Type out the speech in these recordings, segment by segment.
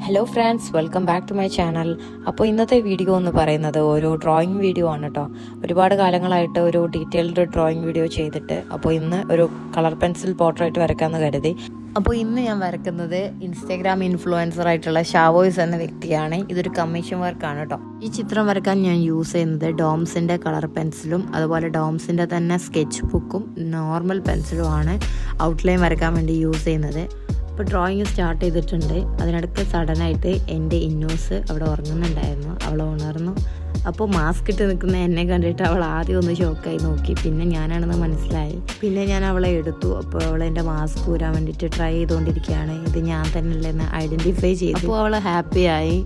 Hello friends, welcome back to my channel. അപ്പോൾ ഇന്നത്തെ video എന്ന് പറയുന്നത് ഒരു ഡ്രോയിങ് വീഡിയോ ആണ് കേട്ടോ. ഒരുപാട് കാലങ്ങളായിട്ട് ഒരു ഡീറ്റെയിൽഡ് ഡ്രോയിങ് വീഡിയോ ചെയ്തിട്ട് അപ്പോൾ ഇന്ന് ഒരു കളർ പെൻസിൽ പോർട്രേറ്റ് വരയ്ക്കാമെന്ന് കരുതി. അപ്പോൾ ഇന്ന് ഞാൻ വരയ്ക്കുന്നത് ഇൻസ്റ്റാഗ്രാം ഇൻഫ്ലുവൻസർ ആയിട്ടുള്ള ഷാവോയ്സ് എന്ന വ്യക്തിയാണ്. ഇതൊരു കമ്മീഷൻ വർക്കാണ് കേട്ടോ. ഈ ചിത്രം വരയ്ക്കാൻ ഞാൻ യൂസ് ചെയ്യുന്നത് ഡോംസിൻ്റെ കളർ പെൻസിലും അതുപോലെ ഡോംസിൻ്റെ തന്നെ സ്കെച്ച് ബുക്കും നോർമൽ പെൻസിലും ആണ് ഔട്ട്ലൈൻ വരയ്ക്കാൻ വേണ്ടി യൂസ് ചെയ്യുന്നത്. ഇപ്പോൾ ഡ്രോയിങ് സ്റ്റാർട്ട് ചെയ്തിട്ടുണ്ട്. അതിനിടയ്ക്ക് സഡനായിട്ട് എൻ്റെ ഇന്നോസ് അവിടെ ഉറങ്ങുന്നുണ്ടായിരുന്നു. അവൾ ഉണർന്നു. അപ്പോൾ മാസ്ക് ഇട്ട് നിൽക്കുന്ന എന്നെ കണ്ടിട്ട് അവൾ ആദ്യം ഒന്ന് ഷോക്കായി നോക്കി. പിന്നെ ഞാനാണെന്ന് മനസ്സിലായി. പിന്നെ ഞാൻ അവളെ എടുത്തു. അപ്പോൾ അവൾ എൻ്റെ മാസ്ക് ഊരാൻ വേണ്ടിയിട്ട് ട്രൈ ചെയ്തുകൊണ്ടിരിക്കുകയാണ്. ഇത് ഞാൻ തന്നെയല്ലെന്ന് ഐഡൻറ്റിഫൈ ചെയ്തു. അപ്പോൾ അവൾ ഹാപ്പിയായി.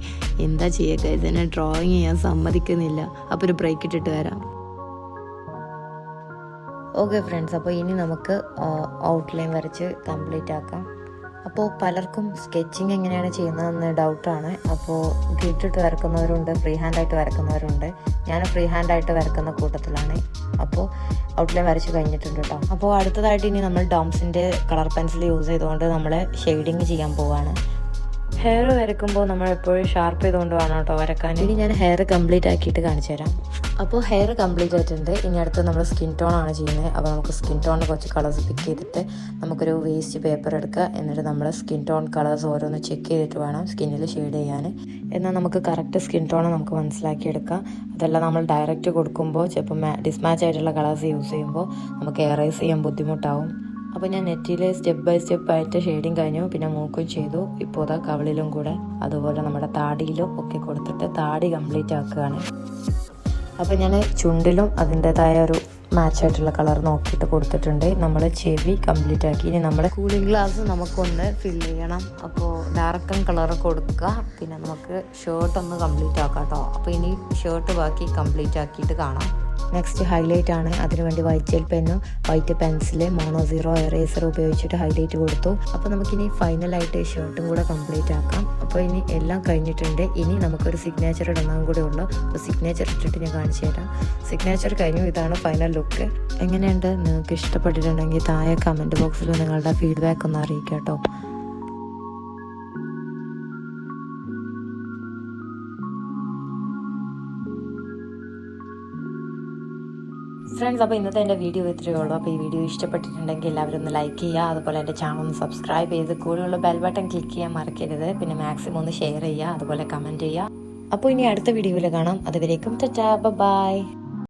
എന്താ ചെയ്യുക, ഇതിനെ ഡ്രോയിങ് ചെയ്യാൻ സമ്മതിക്കുന്നില്ല. അപ്പോൾ ഒരു ബ്രേക്ക് ഇട്ടിട്ട് വരാം. ഓക്കെ ഫ്രണ്ട്സ്, അപ്പോൾ ഇനി നമുക്ക് ഔട്ട്ലൈൻ വരച്ച് കംപ്ലീറ്റ് ആക്കാം. അപ്പോൾ പലർക്കും സ്കെച്ചിങ് എങ്ങനെയാണ് ചെയ്യുന്നതെന്ന് ഡൗട്ടാണ്. അപ്പോൾ ഗ്രിഡിട്ട് വരക്കുന്നവരുണ്ട്, ഫ്രീ ഹാൻഡായിട്ട് വരക്കുന്നവരുണ്ട്. ഞാൻ ഫ്രീ ഹാൻഡായിട്ട് വരക്കുന്ന കൂട്ടത്തിലാണ്. അപ്പോൾ ഔട്ട്ലൈൻ വരച്ച് കഴിഞ്ഞിട്ടുണ്ട് കേട്ടോ. അപ്പോൾ അടുത്തതായിട്ട് ഇനി നമ്മൾ ഡോംസിൻ്റെ കളർ പെൻസിൽ യൂസ് ചെയ്തുകൊണ്ട് നമ്മൾ ഷെയ്ഡിങ് ചെയ്യാൻ പോവുകയാണ്. ഹെയർ വരയ്ക്കുമ്പോൾ നമ്മൾ എപ്പോഴും ഷാർപ്പ് ചെയ്തുകൊണ്ട് വേണം കേട്ടോ വരക്കാൻ. ഇനി ഞാൻ ഹെയർ കംപ്ലീറ്റ് ആക്കിയിട്ട് കാണിച്ചു തരാം. അപ്പോൾ ഹെയർ കംപ്ലീറ്റ് ആയിട്ടുണ്ട്. ഇനി അടുത്ത് നമ്മൾ സ്കിൻ ടോൺ ആണ് ചെയ്യുന്നത്. അപ്പോൾ നമുക്ക് സ്കിൻ ടോണിന് കുറച്ച് കളേഴ്സ് പിക്ക് ചെയ്തിട്ട് നമുക്കൊരു വേസ്റ്റ് പേപ്പർ എടുക്കുക. എന്നിട്ട് നമ്മൾ സ്കിൻ ടോൺ കളേഴ്സ് ഓരോന്ന് ചെക്ക് ചെയ്തിട്ട് വേണം സ്കിന്നിൽ ഷെയ്ഡ് ചെയ്യാൻ. എന്നാൽ നമുക്ക് കറക്റ്റ് സ്കിൻ ടോൺ നമുക്ക് മനസ്സിലാക്കിയെടുക്കാം. അതെല്ലാം നമ്മൾ ഡയറക്റ്റ് കൊടുക്കുമ്പോൾ ചിലപ്പോൾ ഡിസ്മാച്ച് ആയിട്ടുള്ള കളേഴ്സ് യൂസ് ചെയ്യുമ്പോൾ നമുക്ക് എറേസ് ചെയ്യാൻ ബുദ്ധിമുട്ടാവും. അപ്പോൾ ഞാൻ നെറ്റിയിൽ സ്റ്റെപ്പ് ബൈ സ്റ്റെപ്പ് ആയിട്ട് ഷെയ്ഡിങ് കഴിഞ്ഞു. പിന്നെ മൂക്കും ചെയ്തു. ഇപ്പോൾ അതാ കവിളിലും കൂടെ അതുപോലെ നമ്മുടെ താടിയിലും ഒക്കെ കൊടുത്തിട്ട് താടി കംപ്ലീറ്റ് ആക്കുകയാണ്. അപ്പോൾ ഞാൻ ചുണ്ടിലും അതിൻ്റെതായ ഒരു മാച്ചായിട്ടുള്ള കളർ നോക്കിയിട്ട് കൊടുത്തിട്ടുണ്ട്. നമ്മൾ ചെവി കംപ്ലീറ്റ് ആക്കി. ഇനി നമ്മുടെ കൂളിംഗ് ഗ്ലാസ് നമുക്കൊന്ന് ഫില്ല് ചെയ്യണം. അപ്പോൾ ഡാർക്കൻ കളർ കൊടുക്കുക. പിന്നെ നമുക്ക് ഷർട്ട് ഒന്ന് കംപ്ലീറ്റ് ആക്കാം കേട്ടോ. അപ്പോൾ ഇനി ഷർട്ട് ബാക്കി കംപ്ലീറ്റ് ആക്കിയിട്ട് കാണാം. നെക്സ്റ്റ് ഹൈലൈറ്റ് ആണ്. അതിനുവേണ്ടി വൈറ്റ് ജെൽ പെന്നും white pencil mono zero eraser ഉപയോഗിച്ചിട്ട് ഹൈലൈറ്റ് കൊടുത്തു. അപ്പോൾ നമുക്കിനി ഫൈനലായിട്ട് ഷർട്ടും കൂടെ കംപ്ലീറ്റ് ആക്കാം. അപ്പോൾ ഇനി എല്ലാം കഴിഞ്ഞിട്ടുണ്ട്. ഇനി നമുക്കൊരു സിഗ്നേച്ചർ ഇടുന്നതും കൂടെ ഉള്ളൂ. അപ്പോൾ സിഗ്നേച്ചർ ഇട്ടിട്ട് ഞാൻ കാണിച്ചു തരാം. സിഗ്നേച്ചർ കഴിഞ്ഞു. ഇതാണ് ഫൈനൽ ലുക്ക്. എങ്ങനെയുണ്ട്? നിങ്ങൾക്ക് ഇഷ്ടപ്പെട്ടിട്ടുണ്ടെങ്കിൽ താഴെ കമൻറ്റ് ബോക്സിൽ നിങ്ങളുടെ ഫീഡ്ബാക്ക് ഒന്ന് അറിയിക്കാം കേട്ടോ. ഫ്രണ്ട്സ്, അപ്പോൾ ഇന്നത്തെ എൻ്റെ വീഡിയോ ഇത്രയേ ഉള്ളൂ. അപ്പോൾ ഈ വീഡിയോ ഇഷ്ടപ്പെട്ടിട്ടുണ്ടെങ്കിൽ എല്ലാവരും ഒന്ന് ലൈക്ക് ചെയ്യുക. അതുപോലെ എൻ്റെ ചാനൽ ഒന്ന് സബ്സ്ക്രൈബ് ചെയ്ത് കൂടെയുള്ള ബെൽ ബട്ടൺ ക്ലിക്ക് ചെയ്യാൻ മറക്കരുത്. പിന്നെ മാക്സിമം ഒന്ന് ഷെയർ ചെയ്യുക, അതുപോലെ കമൻറ്റ് ചെയ്യുക. അപ്പോൾ ഇനി അടുത്ത വീഡിയോയിൽ കാണാം. അതുവരേക്കും ടാറ്റാ, ബൈ.